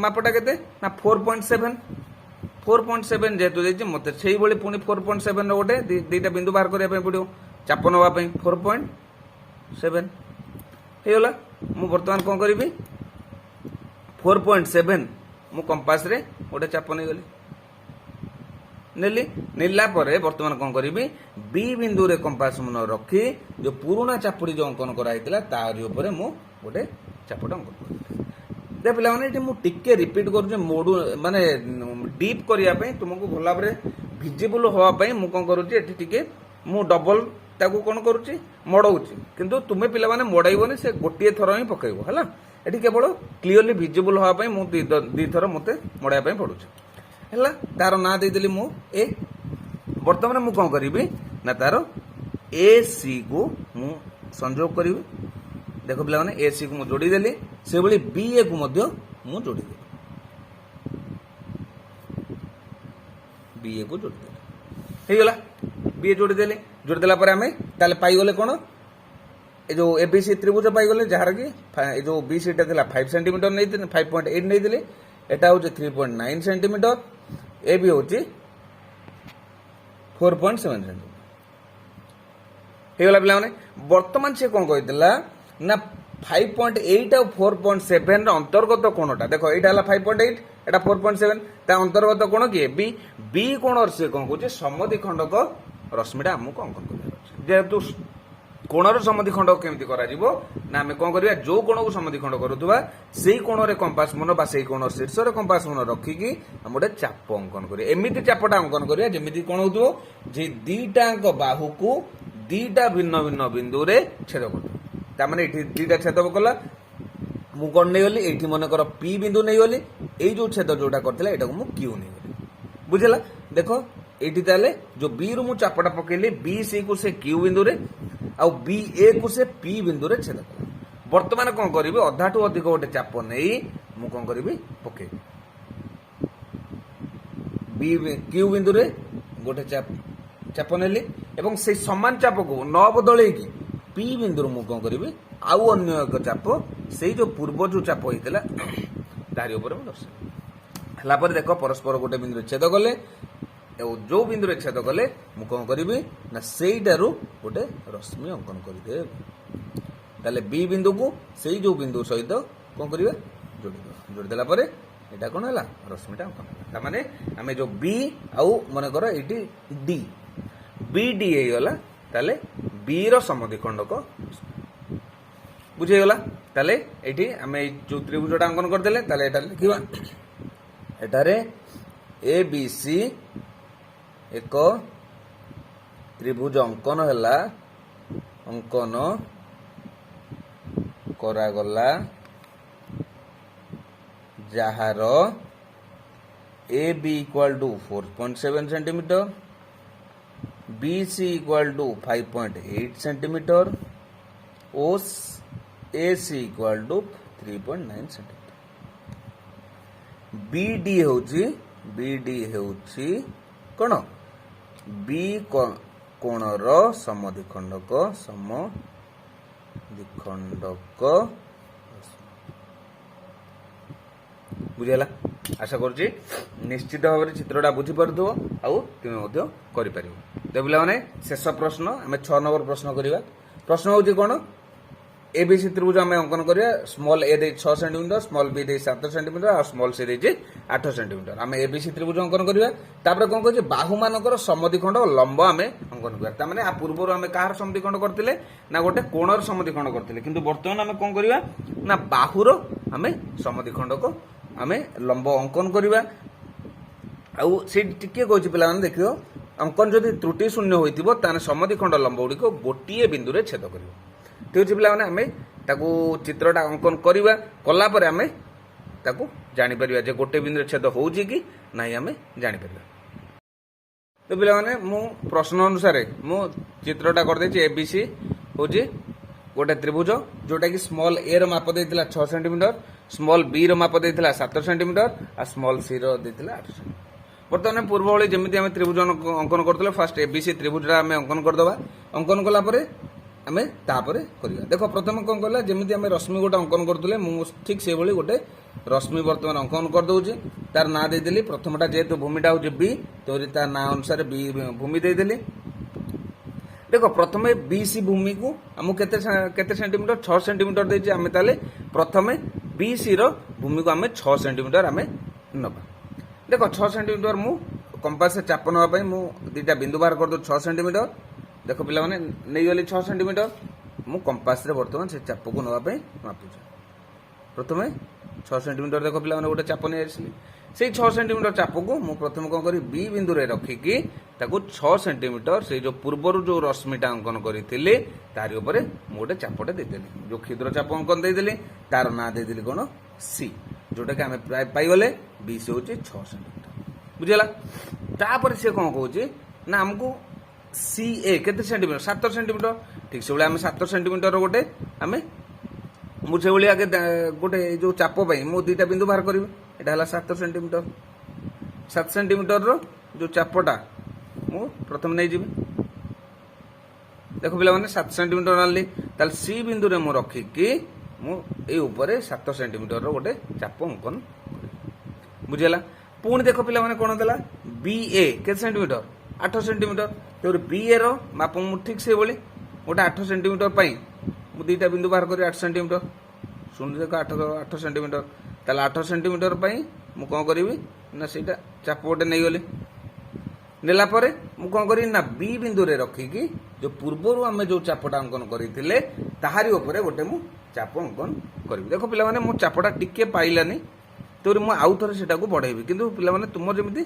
ମାପଟା କେତେ ନା 4.7। 4.7 ଯେହେତୁ ଦେଇଛି ମତେ ସେଇଭଳି ପୁଣି 4.7 ର ଗୋଟେ ଦୁଇଟା ବିନ୍ଦୁ ବାହାର କରିବା ପାଇଁ ପଡ଼ିବ ଚାପ ନେବା ପାଇଁ 4.7। ହେଇଗଲା। ମୁଁ ବର୍ତ୍ତମାନ କ'ଣ କରିବି 4.7 ମୁଁ କମ୍ପାସରେ ଗୋଟେ ଚାପ ନେଇଗଲି। ନେଲି। ନେଲା ପରେ ବର୍ତ୍ତମାନ କ'ଣ କରିବି B ବିନ୍ଦୁରେ କମ୍ପାସ ରଖି ଯୋଉ ପୁରୁଣା ଚାପୁଡ଼ି ଯୋଉ ଅଙ୍କନ କରାହେଇଥିଲା ତାରି ଉପରେ ମୁଁ ଗୋଟେ ଚାପଟା ଅଙ୍କନ କରିବି। ଦେଖ ପିଲାମାନେ ଏଠି ମୁଁ ଟିକେ ରିପିଟ୍ କରୁଛି, ମାନେ ଡିପ୍ କରିବା ପାଇଁ, ତୁମକୁ ଭଲ ଭାବରେ ଭିଜିବୁଲ ହେବା ପାଇଁ ମୁଁ କ'ଣ କରୁଛି ଏଠି ଟିକେ ମୁଁ ଡବଲ ତାକୁ କ'ଣ କରୁଛି ମଡ଼ଉଛି। କିନ୍ତୁ ତୁମେ ପିଲାମାନେ ମଡ଼ାଇବନି, ସେ ଗୋଟିଏ ଥର ହିଁ ପକାଇବ ହେଲା। ଏଠି କେବଳ କ୍ଲିଅରଲି ଭିଜିବୁଲ ହେବା ପାଇଁ ମୁଁ ଦୁଇଥର ମୋତେ ମଡ଼ାଇବା ପାଇଁ ପଡ଼ୁଛି ହେଲା। ତାର ନାଁ ଦେଇଦେଲି ମୁଁ A। ବର୍ତ୍ତମାନ ମୁଁ କ'ଣ କରିବି ନା ତାର AC କୁ ମୁଁ ସଂଯୋଗ କରିବି। ଦେଖ ପିଲାମାନେ AC କୁ ମୁଁ ଯୋଡ଼ିଦେଲି, ସେଭଳି BA କୁ ମଧ୍ୟ ମୁଁ ଯୋଡ଼ିଦେଲି। BA କୁ ଯୋଡ଼ିଦେଲି। ହେଇଗଲା। BA ଯୋଡ଼ିଦେଲି। ଯୋଡ଼ିଦେଲା ପରେ ଆମେ ତାହେଲେ ପାଇଗଲେ କ'ଣ ଏ ଯୋଉ ABC ତ୍ରିଭୁଜ ପାଇଗଲେ, ଯାହାର କି ଏ ଯୋଉ BC ଟା ଥିଲା 5 ସେଣ୍ଟିମିଟର ନେଇଥିଲେ, 5.8 ନେଇଥିଲେ। ଏଟା ହଉଛି 3.9 ସେଣ୍ଟିମିଟର, ଏ ବି ହଉଛି 4.7 ସେଣ୍ଟିମିଟର। ହେଇଗଲା ପିଲାମାନେ। ବର୍ତ୍ତମାନ ସେ କ'ଣ କହିଥିଲା ନା 5.8 ଆଉ 4.7 ର ଅନ୍ତର୍ଗତ କୋଣଟା ଦେଖ, ଏଇଟା ହେଲା 5.8, ଏଟା 4.7, ତା ଅନ୍ତର୍ଗତ କୋଣ କିଏ B କୋଣର ସେ କ'ଣ କହୁଛି ସମଦ୍ୱିଖଣ୍ଡକ ରଶ୍ମିଟା ଆମକୁ ଅଙ୍କନ କରିବାର ଅଛି। ଯେହେତୁ କୋଣର ସମଦ୍ୱିଖଣ୍ଡକ କେମିତି କରାଯିବ ନା ଆମେ କ'ଣ କରିବା, ଯୋଉ କୋଣକୁ ସମଦ୍ୱିଖଣ୍ଡ କରୁଥିବା ସେଇ କୋଣରେ କମ୍ପାସ ବା ସେଇ କୋଣ ଶୀର୍ଷରେ କମ୍ପାସ ରଖିକି ଆମେ ଗୋଟେ ଚାପ ଅଙ୍କନ କରିବା। ଏମିତି ଚାପଟା ଅଙ୍କନ କରିବା ଯେମିତି କ'ଣ ହଉଥିବ ଯେ ଦିଟାଙ୍କ ବାହୁକୁ ଦିଟା ଭିନ୍ନ ଭିନ୍ନ ବିନ୍ଦୁରେ ଛେଦ କରୁଥିବ। ତାମାନେ ଏଠି ଦିଟା ଛେଦ କଲା, ମୁଁ କ'ଣ ନେଇଗଲି ଏଇଠି ମନେକର P ବିନ୍ଦୁ ନେଇଗଲି, ଏଇ ଯୋଉ ଛେଦ ଯୋଉଟା କରିଥିଲା ଏଇଟାକୁ ମୁଁ Q ନେଇଗଲି। ବୁଝିଲା। ଦେଖ ଏଇଠି ତାହେଲେ ଯୋଉ B ରୁ ମୁଁ ଚାପଟା ପକେଇଲି BC କୁ ସେ Q ବିନ୍ଦୁରେ ଆଉ BA କୁ ସେ P ବିନ୍ଦୁରେ ଛେଦ କଲା। ବର୍ତ୍ତମାନ କ'ଣ କରିବି, ଅଧାଠୁ ଅଧିକ ଗୋଟେ ଚାପ ନେଇ ମୁଁ କ'ଣ କରିବି ପକେଇବି। B बी क्यू बिंदु रे गोटे चाप नेली एवं से समान चाप को न बदल पी बिंदु मु कौन करी आउ अन्य एक चाप से जो पूर्व जो चाप होता तारी उपर दर्शाइला देख परस्पर गोटे बिंदु छेद कले जो बिंदु छेद कले मु कौन करी ना सेटारू गोटे रश्मि अंकन करदे ताले बी बिंदु को से जो बिंदु सहित कौन करिवे जोड़देला परे एटा कौन है रश्मिटा अंकन है माने आमे जो बी आउ मन कर ये डी बी डी गला ताले बी रो समद्विखंडक बुझेगला ताले एठी आमे जो त्रिभुजटा अंकन करदेले ताले एटा लिखिबा एटारे ए बी सी एक त्रिभुज अंकन हैला अंकन करागला जार A B equal to 4.7 centimetre B C equal to 5.8 centimetre ओ A C equal to 3.9 centimetre B D होची कौन बी कोणर समद्विखंडक बुझेगा आशा करुच्ची निश्चित भाव में चित्रटा बुझीपार आउ तुम्हें कर पे शेष प्रश्न आम 6 नंबर प्रश्न करवा प्रश्न हूँ कौन एबीसी त्रिभुज आम अंकन करिया स्मॉल ए दे 6 सेंटीमीटर स्मॉल बी दे 7 सेंटीमीटर और स्मॉल सी दे 8 सेंटीमीटर आम एबीसी त्रिभुज अंकन करिया तापर कोन कहै बाहु मानकर समद्विखंड और लंब आम अंकन करिया ता माने आ पूर्व आम कार समद्विखंड करथिले ना गोटे कोणर समद्विखंड करथिले किंतु वर्तमान आम कोन करिया ना बाहुर आम समद्विखंड को आम लंब अंकन करिया आउ से टिके कहछि पिला माने देखियो अंकन जदि त्रुटि शून्य होइतिबो ताने समद्विखंड लंब गुडी को गोटिए बिंदु रे छेद करियो ठीक अच्छे पे आम ताकू चित्रटा अंकन करवा कलापर आम ताकू जापर जे गोटे बिंदु छेद हो ना आम जापर तो पे मु प्रश्न अनुसार मु चित्रटा करदे एबीसी हूँ गोटे त्रिभुज जोटा कि स्मॉल ए माप देता 6 सेंटीमीटर स्मॉल बी माप देता 7 सेंटीमीटर और स्मॉल सी देता 8 सेंटीमीटर बर्तमान पूर्व भाई जमी आम त्रिभुज अंकन करते फास्ट एबीसी त्रिभुजा आम अंकन करदे अंकन कलापर आमे तापरे करिया देखो प्रथम कौन कहला जमी आम रश्मि गोटे अंकन करतुले मु ठीक से भली गोटे रश्मि वर्तमान अंकन कर दउची तार ना दे देली प्रथमटा जेहेतु भूमिटा होची बी तो तार ना अनुसार बी भूमि दे देली देखो प्रथमे बी सी भूमि को आम केते सेंटीमीटर 6 सेंटीमीटर देची आमे ताले प्रथमे बी सी रो भूमि को आमे 6 सेंटीमीटर आमे नबा देखो 6 सेंटीमीटर मु कंपास से चाप नवा पई मु दुटा बिंदु बाहर कर दो 6 सेंटीमीटर देख पे नहीं गली 6 सेंटीमीटर मु कंपास रे वर्तमान से चाप को नवा मापुछ प्रथम 6 सेंटीमीटर देख पे गोटे चाप नहीं आसली से 6 सेंटीमीटर चाप को मु प्रथम कौन करी बी बिंदु रे रखिकी ताकू 6 सेंटीमीटर से जो पूर्वर जो रश्मिटा अंकन करी तारी ऊपर मु गोटे चापटे देदेली जो क्षुद्र चाप अंकन देदेली तार ना देदेली कौन सी जोटा कि आम प्राय पाइगले बी सी हूँ 6 सेंटीमीटर बुझेगा तापर से कौन कहे ना आमको सी ए केते सेंटीमीटर 7 सेंटीमीटर ठीक से आम 7 सेंटीमीटर गोटे आम मुझे भाई आगे गोटे जो चाप मु दुटा बिंदु बाहर करी एटा हला 7 सेंटीमीटर 7 सेंटीमीटर रो जो चापटा मु प्रथम नहीं जी देखो पे 7 सेंटीमीटर आनली ताल सी बिंदु रे मु रखिकी मु ए ऊपर 7 सेंटीमीटर रो गोटे चाप अंकन बुझेला पुणी देख पे कौन देला बी ए केते सेंटीमीटर 8 सेंटीमीटर तो बी ए रो माप मु ठीक से भली गोटे 8 सेंटीमीटर पाई मु दुटा बिंदु बाहर करी 8 सेंटीमीटर शुण देख 8 सेंटीमीटर ताले 8 सेंटीमीटर पाई मु कौन करी ना सीटा चाप गोटे नहीं गली नेला परे मु कौन करी ना बी बिंदु रे रखिकी जो पूर्वर आम जो चापटा अंकन करथिले ताहारी ऊपर गोटे मु चाप अंकन करी देखो पे मो चापटा टिके पाइलानी तो मु आउ थरे सेटा को बढ़ेबी किंतु पे तुम जमी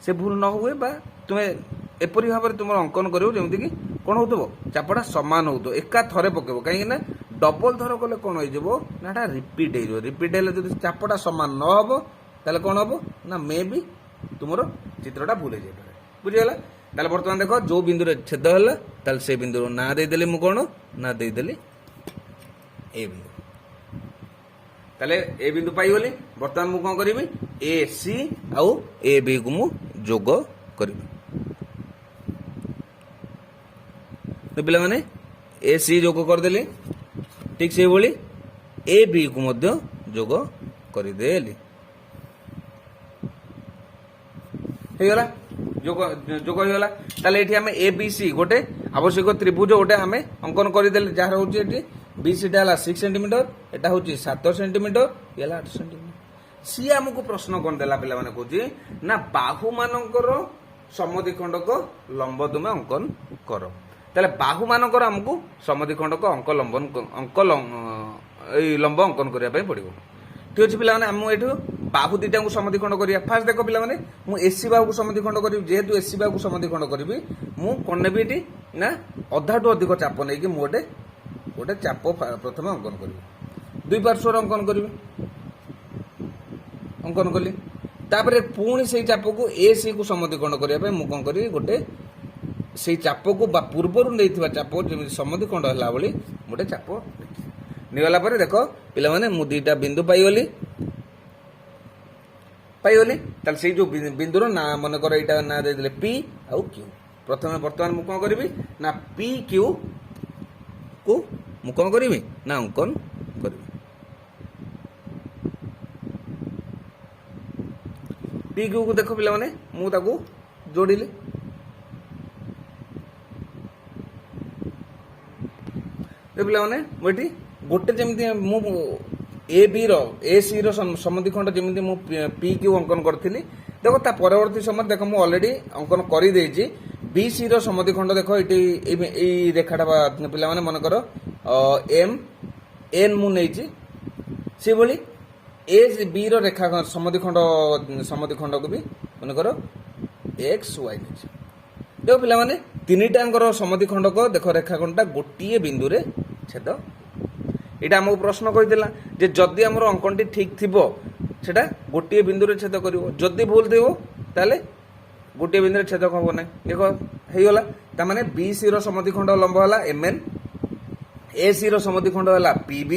से भूल न हुए बा तुम्हें एपरी भाव में तुम अंकन करो जमी कि कौन हो चापटा सामान हो एका थरे पकेब कहीं डबल थर कले कौन हो रिपीट हो रिपीट है जो चापटा सामान न हम ताले कौन हम ना मे भी तुम चित्रटा भूल जाए बुझीगला ताले बर्तमान देख जो बिंदु छेद है से बिंदु ना देदेली मु कौन ना देदेली ए बिंदु ताले ए बिंदु पाइगली बर्तमान मु कौन करी ए सी आउ ए बी को मु যোগ କରିବେ। ପିଲାମାନେ ଏ ସି ଯୋଗ କରିଦେଲି, ଠିକ୍ ସେଇଭଳି ଏ ବି କୁ ମଧ୍ୟ ଯୋଗ କରିଦେଲି। ହେଇଗଲା, ଯୋଗ ହେଇଗଲା। ତାହେଲେ ଏଠି ଆମେ ଏ ବି ସି ଗୋଟେ ଆବଶ୍ୟକ ତ୍ରିଭୁଜ ଗୋଟେ ଆମେ ଅଙ୍କନ କରିଦେଲେ, ଯାହାର ହଉଛି ଏଠି ବି ସିଟା ହେଲା 6 ସେଣ୍ଟିମିଟର, ଏଟା ହଉଛି 7 ସେଣ୍ଟିମିଟର, ଇଏ ହେଲା 8 ସେଣ୍ଟିମିଟର। ସିଏ ଆମକୁ ପ୍ରଶ୍ନ କଣ ଦେଲା ପିଲାମାନେ, କହୁଛି ନା ବାହୁ ମାନଙ୍କର ସମଦ୍ୱିଖଣ୍ଡକ ଲମ୍ବ ତୁମେ ଅଙ୍କନ କର। ତାହେଲେ ବାହୁ ମାନଙ୍କର ଆମକୁ ସମଦ୍ୱିଖଣ୍ଡକ ଏଇ ଲମ୍ବ ଅଙ୍କନ କରିବା ପାଇଁ ପଡିବ। ଠିକ ଅଛି ପିଲାମାନେ, ମୁଁ ଏଠୁ ବାହୁ ଦିଟାକୁ ସମଦ୍ୱିଖଣ୍ଡ କରିବା। ଫାଷ୍ଟ ଦେଖ ପିଲାମାନେ, ମୁଁ ଏସି ବାହୁକୁ ସମଦ୍ୱିଖଣ୍ଡ କରିବି। ଯେହେତୁ ଏସି ବାହୁକୁ ସମଦ୍ୱିଖଣ୍ଡ କରିବି, ମୁଁ କଣ ନେବି ଏଠି ନା ଅଧାଠୁ ଅଧିକ ଚାପ ନେଇକି ମୁଁ ଗୋଟେ ଚାପ ପ୍ରଥମେ ଅଙ୍କନ କରିବି। ଦୁଇ ପାର୍ଶ୍ୱର ଅଙ୍କନ କରିବି, ଅଙ୍କନ କଲି। ତାପରେ ପୁଣି ସେଇ ଚାପକୁ ଏ ସି କୁ ସମଦ୍ୱିଖଣ୍ଡ କରିବା ପାଇଁ ମୁଁ କଣ କରିବି, ଗୋଟେ ସେଇ ଚାପକୁ ବା ପୂର୍ବରୁ ନେଇଥିବା ଚାପ ଯେମିତି ସମଦ୍ୱିଖଣ୍ଡ ହେଲା ଭଳି ଗୋଟେ ଚାପ ନେଇଗଲା ପରେ ଦେଖ ପିଲାମାନେ, ମୁଁ ଦୁଇଟା ବିନ୍ଦୁ ପାଇଗଲି। ତାହେଲେ ସେଇ ଯୋଉ ବିନ୍ଦୁର ନାଁ ମନେକର ଏଇଟା ନାଁ ଦେଇଦେଲେ ପି ଆଉ କ୍ୟୁ। ପ୍ରଥମେ ବର୍ତ୍ତମାନ ମୁଁ କଣ କରିବି ନା ପି କ୍ୟୁ କୁ ମୁଁ କଣ କରିବି ନା ଅଙ୍କନ କରିବି। ପି କ୍ୟୁ କୁ ଦେଖ ପିଲାମାନେ, ମୁଁ ତାକୁ ଯୋଡ଼ିଲି। ପିଲାମାନେ ମୁଁ ଏଠି ଗୋଟେ ଯେମିତି ମୁଁ ଏ ସି ର ସମଦ୍ୱିଖଣ୍ଡ ଯେମିତି ମୁଁ ପି କ୍ୟୁ ଅଙ୍କନ କରିଥିଲି, ଦେଖ ତା ପରବର୍ତ୍ତୀ ସମୟରେ ଦେଖ ମୁଁ ଅଲରେଡି ଅଙ୍କନ କରିଦେଇଛି ବି ସି ର ସମଦ୍ୱିଖଣ୍ଡ। ଦେଖ ଏଠି ଏଇ ରେଖାଟା ପିଲାମାନେ ମନେକର ଏନ୍ ମୁଁ ନେଇଛି, ସେଭଳି ଏ ବି ର ରେଖା ସମଦ୍ୱିଖଣ୍ଡକୁ ବି ମନେକର ଏକ୍ସ ୱାଇ ନେଇଛି। ଦେଖ ପିଲାମାନେ ତିନିଟାଙ୍କର ସମଦ୍ୱିଖଣ୍ଡକ ଦେଖ ରେଖାଖଣ୍ଡଟା ଗୋଟିଏ ବିନ୍ଦୁରେ ଛେଦ। ଏଇଟା ଆମକୁ ପ୍ରଶ୍ନ କହିଥିଲା ଯେ ଯଦି ଆମର ଅଙ୍କନଟି ଠିକ୍ ଥିବ ସେଟା ଗୋଟିଏ ବିନ୍ଦୁରେ ଛେଦ କରିବ, ଯଦି ଭୁଲ ଥିବ ତାହେଲେ ଗୋଟିଏ ବିନ୍ଦୁରେ ଛେଦ ହବ ନାହିଁ। ଦେଖ ହେଇଗଲା, ତାମାନେ ବି ସି ର ସମଦ୍ୱିଖଣ୍ଡ ଲମ୍ବ ହେଲା MN, ଏ ସି ର ସମଦ୍ୱିଖଣ୍ଡ ହେଲା PB,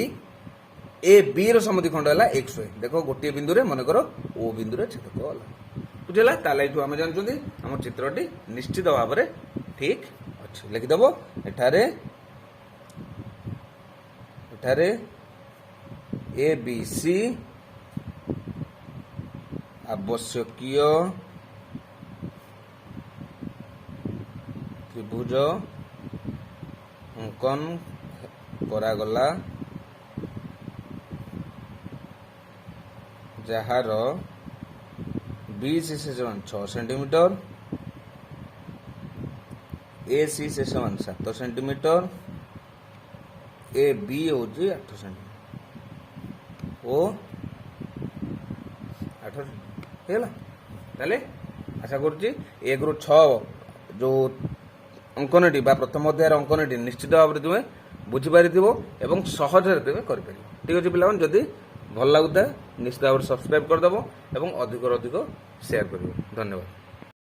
ଏ ବି ର ସମଦ୍ୱିଖଣ୍ଡ ହେଲା XY। ଦେଖ ଗୋଟିଏ ବିନ୍ଦୁରେ ମନେକର ଓ ବିନ୍ଦୁରେ ଛେଦକ ହେଲା, ବୁଝିଲା। ତାହେଲେ ଏଇଠୁ ଆମେ ଜାଣିଛନ୍ତି ଆମ ଚିତ୍ରଟି ନିଶ୍ଚିତ ଭାବରେ ଠିକ୍ ଅଛି। ଲେଖିଦେବ ଏଠାରେ ଏ ବି ସି ଆବଶ୍ୟକୀୟ ତ୍ରିଭୁଜ ଅଙ୍କନ କରାଗଲା, ଯାହାର ବି ସି ଶେଷ 6 ସେଣ୍ଟିମିଟର, ଏ ସି ଶେଷ 7 ସେଣ୍ଟିମିଟର, ଏ ବି ହେଉଛି 8 ସେଣ୍ଟିମିଟର ଓ 8 ହେଇଗଲା। ତାହେଲେ ଆଶା କରୁଛି 1 ରୁ 6 ଯୋଉ ଅଙ୍କନଟି ବା ପ୍ରଥମ ଅଧ୍ୟାୟର ଅଙ୍କନଟି ନିଶ୍ଚିତ ଭାବରେ ତୁମେ ବୁଝିପାରିଥିବ ଏବଂ ସହଜରେ ତୁମେ କରିପାରିବ। ଠିକ୍ ଅଛି ପିଲାମାନେ, ଯଦି ଭଲ ଲାଗୁଥାଏ ନିଶ୍ଚିତ ଭାବରେ ସବସ୍କ୍ରାଇବ୍ କରିଦେବ ଏବଂ ଅଧିକରୁ ଅଧିକ ସେୟାର କରିବ। ଧନ୍ୟବାଦ।